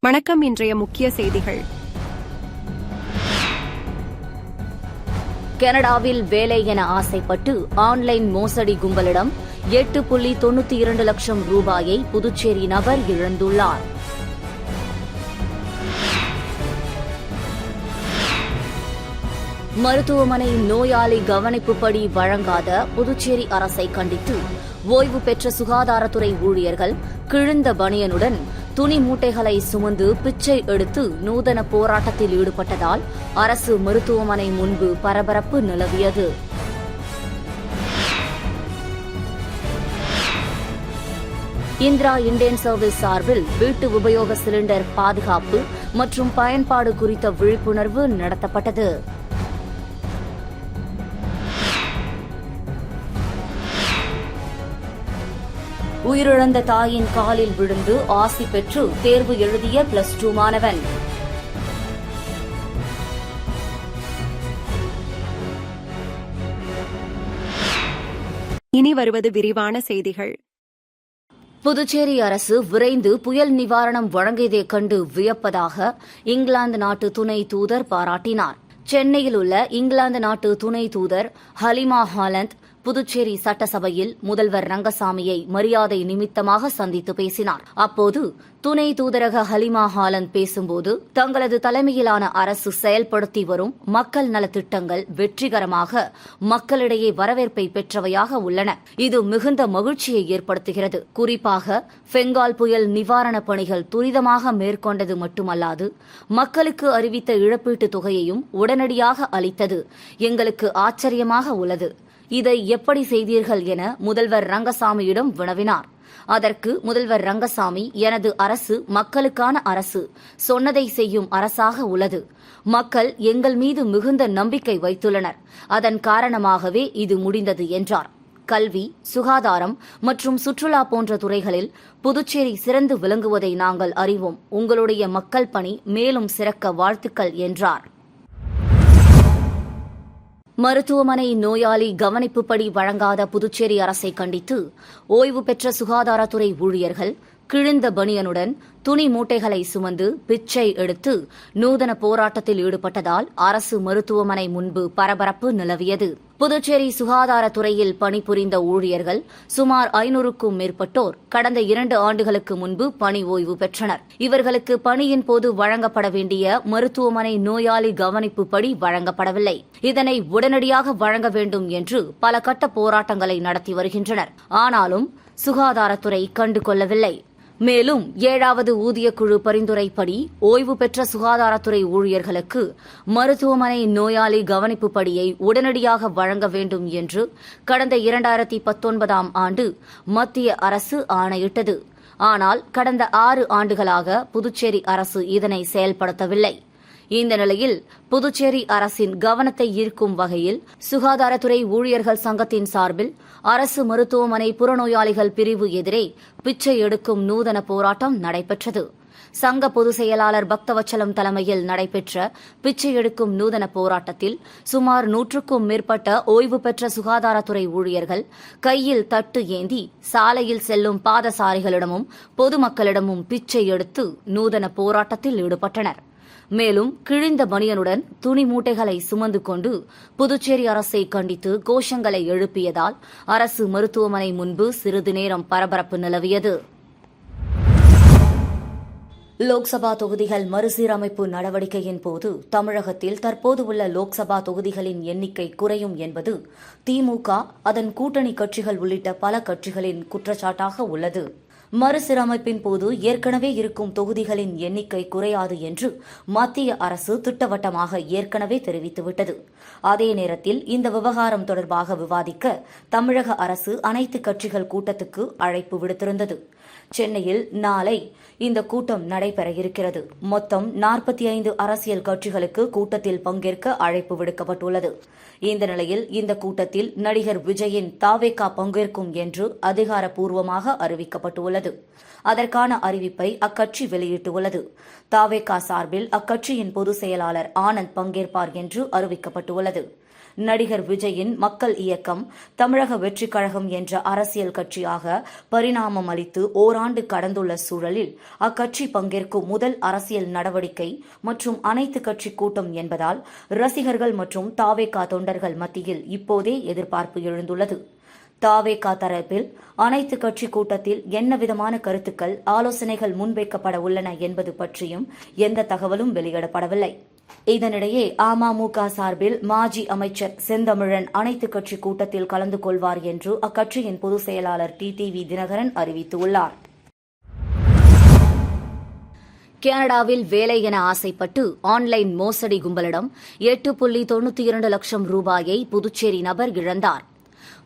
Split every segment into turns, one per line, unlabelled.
வணக்கம். இன்றைய முக்கிய செய்திகள்.
கனடாவில் வேலை என ஆசைப்பட்டு ஆன்லைன் மோசடி கும்பலிடம் 8.92 லட்சம் ரூபாயை புதுச்சேரி நபர் இழந்துள்ளார். மருத்துவமனை நோயாளி கவனிப்புப்படி வழங்காத புதுச்சேரி அரசை கண்டித்து ஓய்வு பெற்ற சுகாதாரத்துறை ஊழியர்கள் கிழிந்த பனியனுடன் துணி மூட்டைகளை சுமந்து பிச்சை எடுத்து நூதன போராட்டத்தில் ஈடுபட்டதால் அரசு மருத்துவமனை முன்பு பரபரப்பு நிலவியது. இந்திரா இண்டேன் சர்வீஸ் சார்பில் வீட்டு உபயோக சிலிண்டர் பாதுகாப்பு மற்றும் பயன்பாடு குறித்த விழிப்புணர்வு நடத்தப்பட்டது. உயிரிழந்த தாயின் காலில் விழுந்து ஆசி பெற்று தேர்வு எழுதிய +2 மாணவன்.
இனி வருவது விரிவான செய்திகள்.
புதுச்சேரி அரசு விரைந்து புயல் நிவாரணம் வழங்கியதைக் கண்டு வியப்பதாக இங்கிலாந்து நாட்டு துணை தூதர் பாராட்டினார். சென்னையில் உள்ள இங்கிலாந்து நாட்டு துணை தூதர் ஹலிமா ஹாலண்ட் புதுச்சேரி சட்டசபையில் முதல்வர் ரங்கசாமியை மரியாதை நிமித்தமாக சந்தித்து பேசினார். அப்போது துணை தூதரக ஹலிமா ஹாலண்ட் பேசும்போது தங்களது தலைமையிலான அரசு செயல்படுத்தி வரும் மக்கள் நலத்திட்டங்கள் வெற்றிகரமாக மக்களிடையே வரவேற்பை பெற்றவையாக உள்ளன. இது மிகுந்த மகிழ்ச்சியை ஏற்படுத்துகிறது. குறிப்பாக பெங்கால் புயல் நிவாரணப் பணிகள் துரிதமாக மேற்கொண்டது மட்டுமல்லாது மக்களுக்கு அறிவித்த இழப்பீட்டுத் தொகையையும் உடனடியாக அளித்தது எங்களுக்கு ஆச்சரியமாக உள்ளது. இதை எப்படி செய்தீர்கள் என முதல்வர் ரங்கசாமியிடம் வினவினார். அதற்கு முதல்வர் ரங்கசாமி, எனது அரசு மக்களுக்கான அரசு, சொன்னதை செய்யும் அரசாக உள்ளது. மக்கள் எங்கள் மீது மிகுந்த நம்பிக்கை வைத்துள்ளனர். அதன் காரணமாகவே இது முடிந்தது என்றார். கல்வி, சுகாதாரம் மற்றும் சுற்றுலா போன்ற துறைகளில் புதுச்சேரி சிறந்து விளங்குவதை நாங்கள் அறிவோம். உங்களுடைய மக்கள் பணி மேலும் சிறக்க வாழ்த்துக்கள் என்றார். மருத்துவமனை நோயாளி கவனிப்புப்படி வழங்காத புதுச்சேரி அரசை கண்டித்து ஓய்வு பெற்ற சுகாதாரத்துறை ஊழியர்கள் கிழிந்த பனியனுடன் துணி மூட்டைகளை சுமந்து பிச்சை எடுத்து நூதன போராட்டத்தில் ஈடுபட்டதால் அரசு மருத்துவமனை முன்பு பரபரப்பு நிலவியது. புதுச்சேரி சுகாதாரத்துறையில் பணிபுரிந்த ஊழியர்கள் சுமார் 500க்கும் மேற்பட்டோர் கடந்த 2 ஆண்டுகளுக்கு முன்பு பணி ஓய்வு பெற்றனர். இவர்களுக்கு பணியின் போது வழங்கப்பட வேண்டிய மருத்துவமனை நோயாளி கவனிப்புப்படி வழங்கப்படவில்லை. இதனை உடனடியாக வழங்க வேண்டும் என்று பல கட்ட போராட்டங்களை நடத்தி வருகின்றனர். ஆனாலும் சுகாதாரத்துறை கண்டுகொள்ளவில்லை. மேலும் 7வது ஊதியக்குழு பரிந்துரைப்படி ஓய்வு பெற்ற சுகாதாரத்துறை ஊழியர்களுக்கு மருத்துவமனை நோயாளி கவனிப்புப்படியை உடனடியாக வழங்க வேண்டும் என்று கடந்த 2019ஆம் ஆண்டு மத்திய அரசு ஆணையிட்டது. ஆனால் கடந்த 6 ஆண்டுகளாக புதுச்சேரி அரசு இதனை செயல்படுத்தவில்லை. இந்த நிலையில் புதுச்சேரி அரசின் கவனத்தை ஈர்க்கும் வகையில் சுகாதாரத்துறை ஊழியர்கள் சங்கத்தின் சார்பில் அரசு மருத்துவமனை புறநோயாளிகள் பிரிவு எதிரே பிச்சை எடுக்கும் நூதன போராட்டம் நடைபெற்றது. சங்க பொதுச் செயலாளர் பக்தவச்சலம் தலைமையில் நடைபெற்ற பிச்சை எடுக்கும் நூதன போராட்டத்தில் சுமார் 100க்கும் மேற்பட்ட ஓய்வு பெற்ற சுகாதாரத்துறை ஊழியர்கள் கையில் தட்டு ஏந்தி சாலையில் செல்லும் பாதசாரிகளிடமும் பொதுமக்களிடமும் பிச்சை எடுத்து நூதன போராட்டத்தில் ஈடுபட்டனர். மேலும் கிழிந்த பனியனுடன் துணி மூட்டைகளை சுமந்து கொண்டு புதுச்சேரி அரசை கண்டித்து கோஷங்களை எழுப்பியதால் அரசு மருத்துவமனை முன்பு சிறிது நேரம் பரபரப்பு நிலவியது. லோக்சபா தொகுதிகள் மறுசீரமைப்பு நடவடிக்கையின் போது தமிழகத்தில் தற்போது உள்ள லோக்சபா தொகுதிகளின் எண்ணிக்கை குறையும் என்பது திமுக, அதன் கூட்டணி கட்சிகள் உள்ளிட்ட பல கட்சிகளின் குற்றச்சாட்டாக உள்ளது. மறுசீரமைப்பின் போது ஏற்கனவே இருக்கும் தொகுதிகளின் எண்ணிக்கை குறையாது என்று மத்திய அரசு திட்டவட்டமாக ஏற்கனவே தெரிவித்துவிட்டது. அதே நேரத்தில் இந்த விவகாரம் தொடர்பாக விவாதிக்க தமிழக அரசு அனைத்து கட்சிகள் கூட்டத்துக்கு அழைப்பு விடுத்திருந்தது. சென்னையில் நாளை இந்த கூட்டம் நடைபெற இருக்கிறது. மொத்தம் 45 அரசியல் கட்சிகளுக்கு கூட்டத்தில் பங்கேற்க அழைப்பு விடுக்கப்பட்டுள்ளது. இந்த நிலையில் இந்த கூட்டத்தில் நடிகர் விஜயின் தாவேகா பங்கேற்கும் என்று அதிகாரப்பூர்வமாக அறிவிக்கப்பட்டுள்ளது. அதற்கான அறிவிப்பை அக்கட்சி வெளியிட்டுள்ளது. தாவேகா சார்பில் அக்கட்சியின் பொதுச் செயலாளர் ஆனந்த் பங்கேற்பார் என்று அறிவிக்கப்பட்டுள்ளது. நடிகர் விஜயின் மக்கள் இயக்கம் தமிழக வெற்றிக் கழகம் என்ற அரசியல் கட்சியாக பரிணாமம் அளித்து ஓராண்டு கடந்துள்ள சூழலில் அக்கட்சி பங்கேற்கும் முதல் அரசியல் நடவடிக்கை மற்றும் அனைத்து கட்சி கூட்டம் என்பதால் ரசிகர்கள் மற்றும் தாவேகா தொண்டர்கள் மத்தியில் இப்போதே எதிர்பார்ப்பு எழுந்துள்ளது. தாவேகா தரப்பில் அனைத்து கட்சி கூட்டத்தில் என்ன விதமான கருத்துக்கள் ஆலோசனைகள் முன்வைக்கப்பட உள்ளன என்பது பற்றியும் எந்த தகவலும் வெளியிடப்படவில்லை. இதனிடையே அமமுக சார்பில் மாஜி அமைச்சர் செந்தமிழன் அனைத்து கட்சி கூட்டத்தில் கலந்து கொள்வார் என்று அக்கட்சியின் பொதுச் செயலாளர் டிடிவி தினகரன் அறிவித்துள்ளார். கனடாவில் வேலை என ஆசைப்பட்டு ஆன்லைன் மோசடி கும்பலிடம் 8.92 லட்சம் ரூபாயை புதுச்சேரி நபர் இழந்தார்.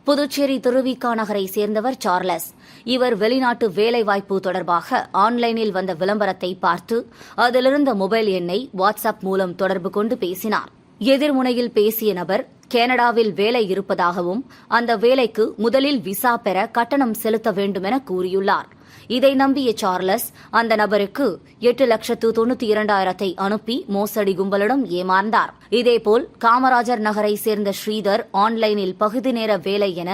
புதுச்சேரி திருவிக நகரை சேர்ந்தவர் சார்லஸ். இவர் வெளிநாட்டு வேலைவாய்ப்பு தொடர்பாக ஆன்லைனில் வந்த விளம்பரத்தை பார்த்து அதிலிருந்த மொபைல் எண்ணை வாட்ஸ்அப் மூலம் தொடர்பு கொண்டு பேசினார். எதிர்முனையில் பேசிய நபர் கனடாவில் வேலை இருப்பதாகவும் அந்த வேலைக்கு முதலில் விசா பெற கட்டணம் செலுத்த வேண்டுமென கூறியுள்ளார். இதை நம்பிய சார்லஸ் அந்த நபருக்கு 8,92,000 அனுப்பி மோசடி கும்பலிடம் ஏமாந்தார். இதேபோல் காமராஜர் நகரை சேர்ந்த ஸ்ரீதர் ஆன்லைனில் பகுதி நேர வேலை என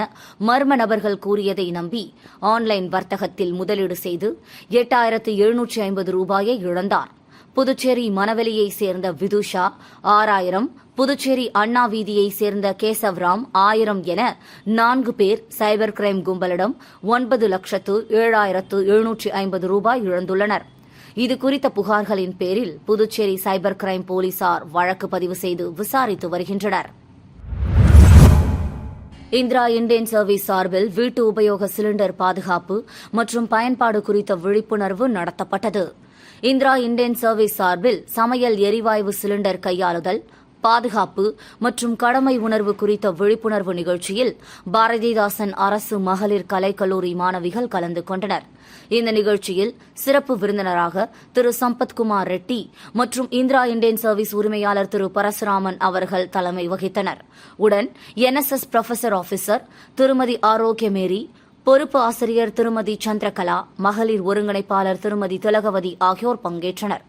மர்ம நபர்கள் கூறியதை நம்பி ஆன்லைன் வர்த்தகத்தில் முதலீடு செய்து 8,750 ரூபாயை இழந்தார். புதுச்சேரி மணவெளியை சேர்ந்த விதுஷா 6,000, புதுச்சேரி அண்ணா வீதியை சேர்ந்த கேசவ்ராம் 1000 என 4 பேர் சைபர் கிரைம் கும்பலிடம் 9,07,750 ரூபாய் இழந்துள்ளனர். இதுகுறித்த புகார்களின் பேரில் புதுச்சேரி சைபர் கிரைம் போலீசார் வழக்கு பதிவு செய்து விசாரித்து வருகின்றனர். இந்திரா இண்டேன் சர்வீஸ் சார்பில் வீட்டு உபயோக சிலிண்டர் பாதுகாப்பு மற்றும் பயன்பாடு குறித்த விழிப்புணர்வு நடத்தப்பட்டது. இந்திரா இண்டேன் சர்வீஸ் சார்பில் சமையல் எரிவாயு சிலிண்டர் கையாளுதல், பாதுகாப்பு மற்றும் கடமை உணர்வு குறித்த விழிப்புணர்வு நிகழ்ச்சியில் பாரதிதாசன் அரசு மகளிர் கலைக்கல்லூரி மாணவிகள் கலந்து கொண்டனர். இந்த நிகழ்ச்சியில் சிறப்பு விருந்தினராக திரு சம்பத்குமார் ரெட்டி மற்றும் இந்திரா இண்டேன் சர்வீஸ் உரிமையாளர் திரு பரசுராமன் அவர்கள் தலைமை வகித்தனர். உடன் NSS ப்ரொஃபசர் ஆபீசர் திருமதி ஆரோக்கியமேரி, பொறுப்பு ஆசிரியர் திருமதி சந்திரகலா, மகளிர் ஒருங்கிணைப்பாளர் திருமதி திலகவதி ஆகியோர் பங்கேற்றனர்.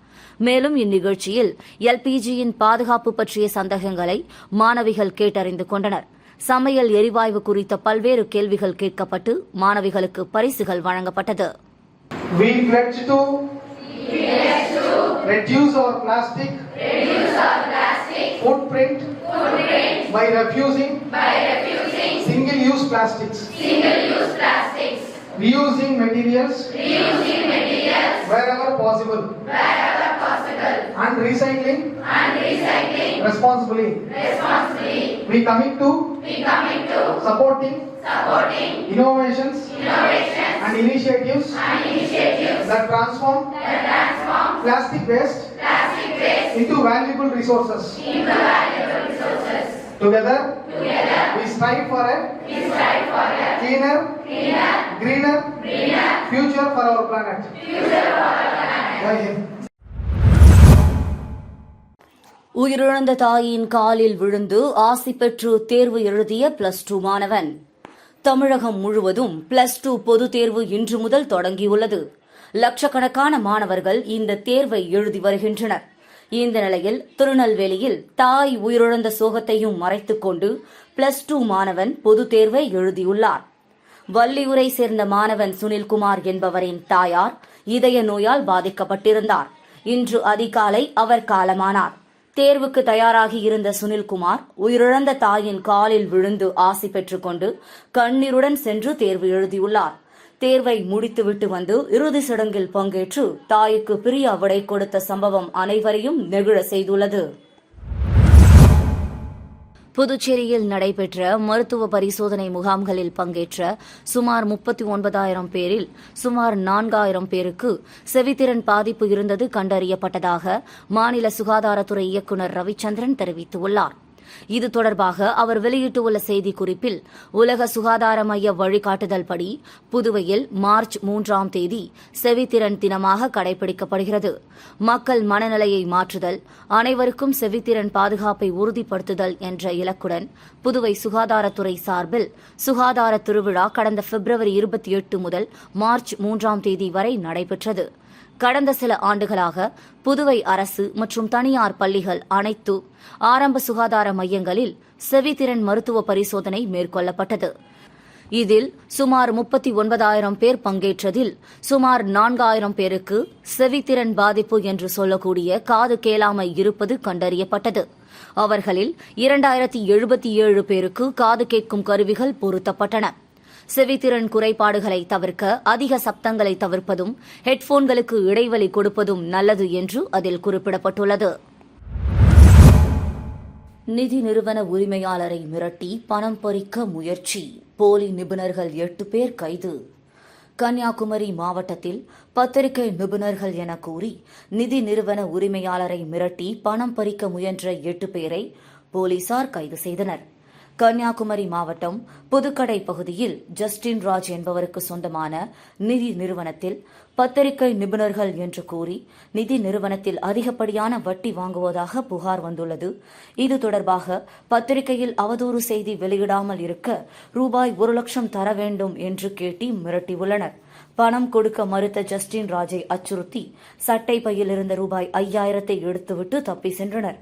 மேலும் இந்நிகழ்ச்சியில் LPGயின் பாதுகாப்பு பற்றிய சந்தேகங்களை மாணவிகள் கேட்டறிந்து கொண்டனர். சமையல் எரிவாயு குறித்த பல்வேறு கேள்விகள் கேட்கப்பட்டு மாணவிகளுக்கு பரிசுகள் வழங்கப்பட்டது.
We pledge to reduce our plastic footprint by refusing single-use plastics, reusing materials wherever possible, and recycling responsibly. We commit to supporting innovations and initiatives that transform plastic waste into valuable resources. Together, we strive for a cleaner, greener future for our planet. Jai Hind.
உயிரிழந்த தாயின் காலில் விழுந்து ஆசி பெற்று தேர்வு எழுதிய +2 மாணவன். தமிழகம் முழுவதும் +2 பொதுத் தேர்வு இன்று முதல் தொடங்கியுள்ளது. லட்சக்கணக்கான மாணவர்கள் இந்த தேர்வை எழுதி வருகின்றனர். இந்த நிலையில் திருநெல்வேலியில் தாய் உயிரிழந்த சோகத்தையும் மறைத்துக் கொண்டு +2 மாணவன் பொதுத் தேர்வை எழுதியுள்ளார். வள்ளியூரை சேர்ந்த மாணவன் சுனில்குமார் என்பவரின் தாயார் இதய நோயால் பாதிக்கப்பட்டிருந்தார். இன்று அதிகாலை அவர் காலமானார். தேர்வுக்கு தயாராகி இருந்த சுனில்குமார் உயிரிழந்த தாயின் காலில் விழுந்து ஆசி பெற்றுக் கொண்டு கண்ணீருடன் சென்று தேர்வு எழுதியுள்ளார். தேர்வை முடித்துவிட்டு வந்து இறுதி சடங்கில் பங்கேற்று தாய்க்கு பிரிய விடை கொடுத்த சம்பவம் அனைவரையும் நெகிழ செய்துள்ளது. புதுச்சேரியில் நடைபெற்ற மருத்துவ பரிசோதனை முகாம்களில் பங்கேற்ற சுமார் 39,000 பேரில் சுமார் 4,000 பேருக்கு செவித்திறன் பாதிப்பு இருந்தது கண்டறியப்பட்டதாக மாநில சுகாதாரத்துறை இயக்குநர் ரவிச்சந்திரன் தெரிவித்துள்ளார். இது தொடர்பாக அவர் வெளியிட்டுள்ள செய்திக்குறிப்பில் உலக சுகாதார மைய வழிகாட்டுதல்படி புதுவையில் மார்ச் 3ஆம் தேதி செவித்திறன் தினமாக கடைபிடிக்கப்படுகிறது. மக்கள் மனநிலையை மாற்றுதல், அனைவருக்கும் செவித்திறன் பாதுகாப்பை உறுதிப்படுத்துதல் என்ற இலக்குடன் புதுவை சுகாதாரத்துறை சார்பில் சுகாதார திருவிழா கடந்த February 28 முதல் மார்ச் 3ஆம் தேதி வரை நடைபெற்றது. கடந்த சில ஆண்டுகளாக புதுவை அரசு மற்றும் தனியார் பள்ளிகள் அனைத்து ஆரம்ப சுகாதார மையங்களில் செவித்திறன் மருத்துவ பரிசோதனை மேற்கொள்ளப்பட்டது. இதில் சுமார் 39,000 பேர் பங்கேற்றதில் சுமார் 4,000 பேருக்கு செவித்திறன் பாதிப்பு என்று சொல்லக்கூடிய காது கேளாமை இருப்பது கண்டறியப்பட்டது. அவர்களில் 2,077 பேருக்கு காது கேட்கும் கருவிகள் பொருத்தப்பட்டன. செவித்திறன் குறைபாடுகளை தவிர்க்க அதிக சப்தங்களை தவிர்ப்பதும் ஹெட்போன்களுக்கு இடைவெளி கொடுப்பதும் நல்லது என்று அதில் குறிப்பிடப்பட்டுள்ளது. நிதி நிறுவன உரிமையாளரை மிரட்டி பணம் பறிக்க முயற்சி, போலி நிபுணர்கள் 8 பேர் கைது. கன்னியாகுமரி மாவட்டத்தில் பத்திரிகை நிபுணர்கள் என கூறி நிதி நிறுவன உரிமையாளரை மிரட்டி பணம் பறிக்க முயன்ற 8 பேரை போலீசார் கைது செய்தனர். கன்னியாகுமரி மாவட்டம் புதுக்கடை பகுதியில் ஜஸ்டின் ராஜ் என்பவருக்கு சொந்தமான நிதி நிறுவனத்தில் பத்திரிகை நிபுணர்கள் என்று கூறி நிதி நிறுவனத்தில் அதிகப்படியான வட்டி வாங்குவதாக புகார் வந்துள்ளது. இது தொடர்பாக பத்திரிகையில் அவதூறு செய்தி வெளியிடாமல் இருக்க ரூபாய் 1 லட்சம் தர வேண்டும் என்று கேட்டி மிரட்டியுள்ளனர். பணம் கொடுக்க மறுத்த ஜஸ்டின் ராஜை அச்சுறுத்தி சட்டை பையில் இருந்த ரூபாய் 5,000 எடுத்துவிட்டு தப்பி சென்றனர்.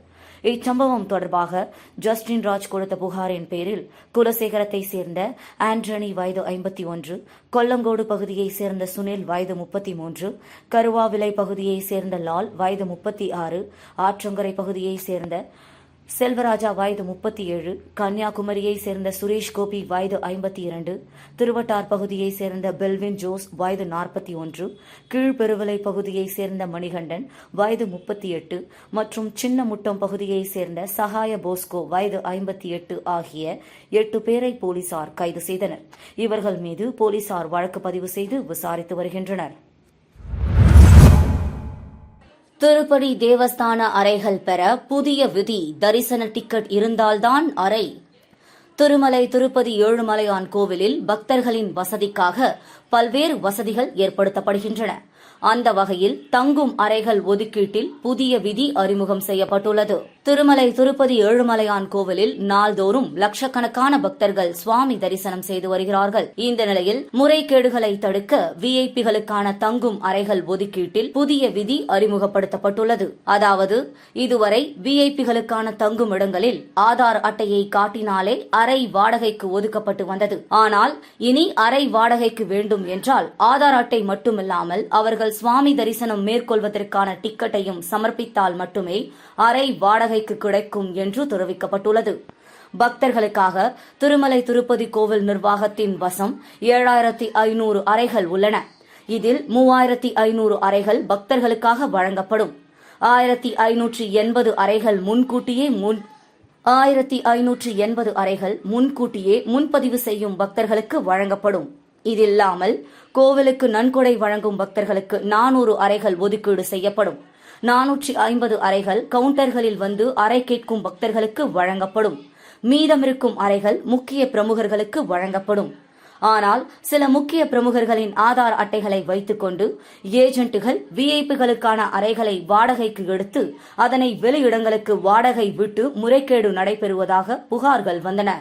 இச்சம்பவம் தொடர்பாக ஜஸ்டின் ராஜ் கொடுத்த புகாரின் பேரில் குலசேகரத்தை சேர்ந்த ஆண்டனி வயது 51, கொல்லங்கோடு பகுதியைச் சேர்ந்த சுனில் வயது 33, கருவாவிலை பகுதியைச் சேர்ந்த லால் வயது 36, ஆற்றங்கரை பகுதியைச் சேர்ந்த செல்வராஜா வயது 37, கன்னியாகுமரியைச் சேர்ந்த சுரேஷ் கோபி வயது 52, திருவட்டார் பகுதியைச் சேர்ந்த பெல்வின் ஜோஸ் வயது 41, கீழ்பெருவலை பகுதியைச் சேர்ந்த மணிகண்டன் வயது 38 மற்றும் சின்னமுட்டம் பகுதியைச் சேர்ந்த சகாய போஸ்கோ வயது 58 ஆகிய 8 பேரை போலீசார் கைது செய்தனர். இவர்கள் மீது போலீசார் வழக்கு பதிவு செய்து விசாரித்து வருகின்றனர். திருப்பதி தேவஸ்தான அறைகள் பெற புதிய விதி, தரிசன டிக்கெட் இருந்தால்தான் அறை. திருமலை திருப்பதி ஏழுமலையான் கோவிலில் பக்தர்களின் வசதிக்காக பல்வேறு வசதிகள் ஏற்படுத்தப்படுகின்றன. அந்த வகையில் தங்கும் அறைகள் ஒதுக்கீட்டில் புதிய விதி அறிமுகம் செய்யப்பட்டுள்ளது. திருமலை திருப்பதி ஏழுமலையான் கோவிலில் நாள்தோறும் லட்சக்கணக்கான பக்தர்கள் சுவாமி தரிசனம் செய்து வருகிறார்கள். இந்த நிலையில் முறைகேடுகளை தடுக்க விஐபிகளுக்கான தங்கும் அறைகள் ஒதுக்கீட்டில் புதிய விதி அறிமுகப்படுத்தப்பட்டுள்ளது. அதாவது இதுவரை விஐபிகளுக்கான தங்கும் இடங்களில் ஆதார் அட்டையை காட்டினாலே அறை வாடகைக்கு ஒதுக்கப்பட்டு வந்தது. ஆனால் இனி அறை வாடகைக்கு வேண்டும் என்றால் ஆதார் அட்டை மட்டுமில்லாமல் அவர்கள் சுவாமி தரிசனம் மேற்கொள்வதற்கான டிக்கெட்டையும் சமர்ப்பித்தால் மட்டுமே அறை வாடகைக்கு கிடைக்கும் என்று தெரிவிக்கப்பட்டுள்ளது. பக்தர்களுக்காக திருமலை திருப்பதி கோவில் நிர்வாகத்தின் வசம் 7,500 அறைகள் உள்ளன. இதில் 3,500 அறைகள் பக்தர்களுக்காக வழங்கப்படும். 1,580 அறைகள் முன்கூட்டியே முன்பதிவு செய்யும் பக்தர்களுக்கு வழங்கப்படும். இதில்லாமல் கோவிலுக்கு நன்கொடை வழங்கும் பக்தர்களுக்கு 400 அறைகள் ஒதுக்கீடு செய்யப்படும். 450 அறைகள் கவுண்டர்களில் வந்து அறை கேட்கும் பக்தர்களுக்கு வழங்கப்படும். மீதமிருக்கும் அறைகள் முக்கிய பிரமுகர்களுக்கு வழங்கப்படும். ஆனால் சில முக்கிய பிரமுகர்களின் ஆதார் அட்டைகளை வைத்துக் கொண்டு ஏஜென்ட்டுகள் விஐபிகளுக்கான அறைகளை வாடகைக்கு எடுத்து அதனை வெளியிடங்களுக்கு வாடகை விட்டு முறைகேடு நடைபெறுவதாக புகார்கள் வந்தன.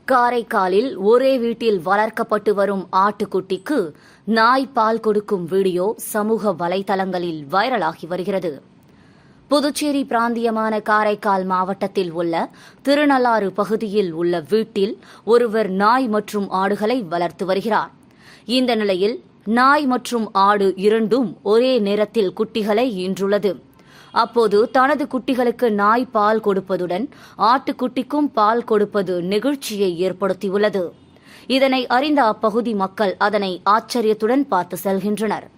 காரைக்காலில் ஒரே வீட்டில் வளர்க்கப்பட்டு வரும் ஆட்டுக்குட்டிக்கு நாய் பால் கொடுக்கும் வீடியோ சமூக வலைதளங்களில் வைரலாகி வருகிறது. புதுச்சேரி பிராந்தியமான காரைக்கால் மாவட்டத்தில் உள்ள திருநள்ளாறு பகுதியில் உள்ள வீட்டில் ஒருவர் நாய் மற்றும் ஆடுகளை வளர்த்து வருகிறார். இந்த நிலையில் நாய் மற்றும் ஆடு இரண்டும் ஒரே நேரத்தில் குட்டிகளை ஈன்றுள்ளது. அப்போது தனது குட்டிகளுக்கு நாய் பால் கொடுப்பதுடன் ஆட்டுக்குட்டிக்கும் பால் கொடுப்பது நெகிழ்ச்சியை ஏற்படுத்தியுள்ளது. இதனை அறிந்த அப்பகுதி மக்கள் அதனை ஆச்சரியத்துடன் பார்த்து செல்கின்றனர்.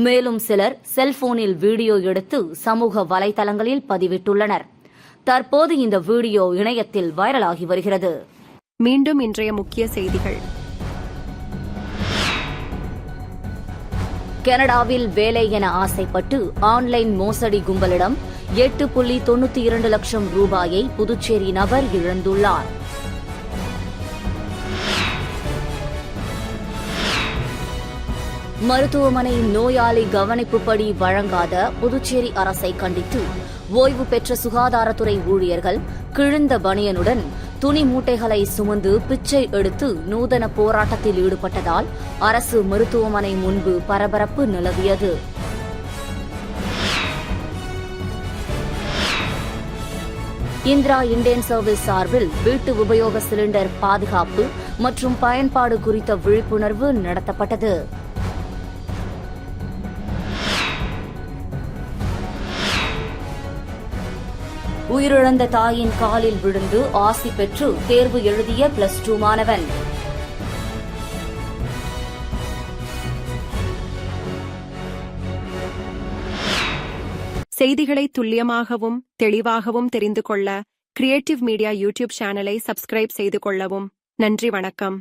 மேலும் சிலர் செல்போனில் வீடியோ எடுத்து சமூக வலைதளங்களில் பதிவிட்டுள்ளனர். தற்போது இந்த வீடியோ இணையத்தில் வைரலாகி வருகிறது.
மீண்டும் இன்றைய முக்கிய செய்திகள்.
கனடாவில் வேலை என ஆசைப்பட்டு ஆன்லைன் மோசடி கும்பலிடம் 8.92 லட்சம் ரூபாயை புதுச்சேரி நபர் இழந்துள்ளார். மருத்துவமனை நோயாளி கவனிப்புப்படி வழங்காத புதுச்சேரி அரசை கண்டித்து ஓய்வு பெற்ற சுகாதாரத்துறை ஊழியர்கள் கிழிந்த பனியனுடன் துணி மூட்டைகளை சுமந்து பிச்சை எடுத்து நூதன போராட்டத்தில் ஈடுபட்டதால் அரசு மருத்துவமனை முன்பு பரபரப்பு நிலவியது. இந்திரா இண்டேன் சர்வீஸ் சார்பில் வீட்டு உபயோக சிலிண்டர் பாதுகாப்பு மற்றும் பயன்பாடு குறித்த விழிப்புணர்வு நடத்தப்பட்டது. உயிரிழந்த தாயின் காலில் விழுந்து ஆசி பெற்று தேர்வு எழுதிய +2 மாணவன்.
செய்திகளை துல்லியமாகவும் தெளிவாகவும் தெரிந்து கொள்ள கிரியேட்டிவ் மீடியா யூடியூப் சேனலை சப்ஸ்கிரைப் செய்து கொள்ளவும். நன்றி, வணக்கம்.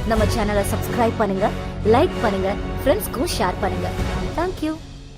நம்ம சேனலை சப்ஸ்கிரைப் பண்ணுங்க, லைக் பண்ணுங்க, ஃப்ரெண்ட்ஸ்க்கும் ஷேர் பண்ணுங்க. தேங்க்யூ.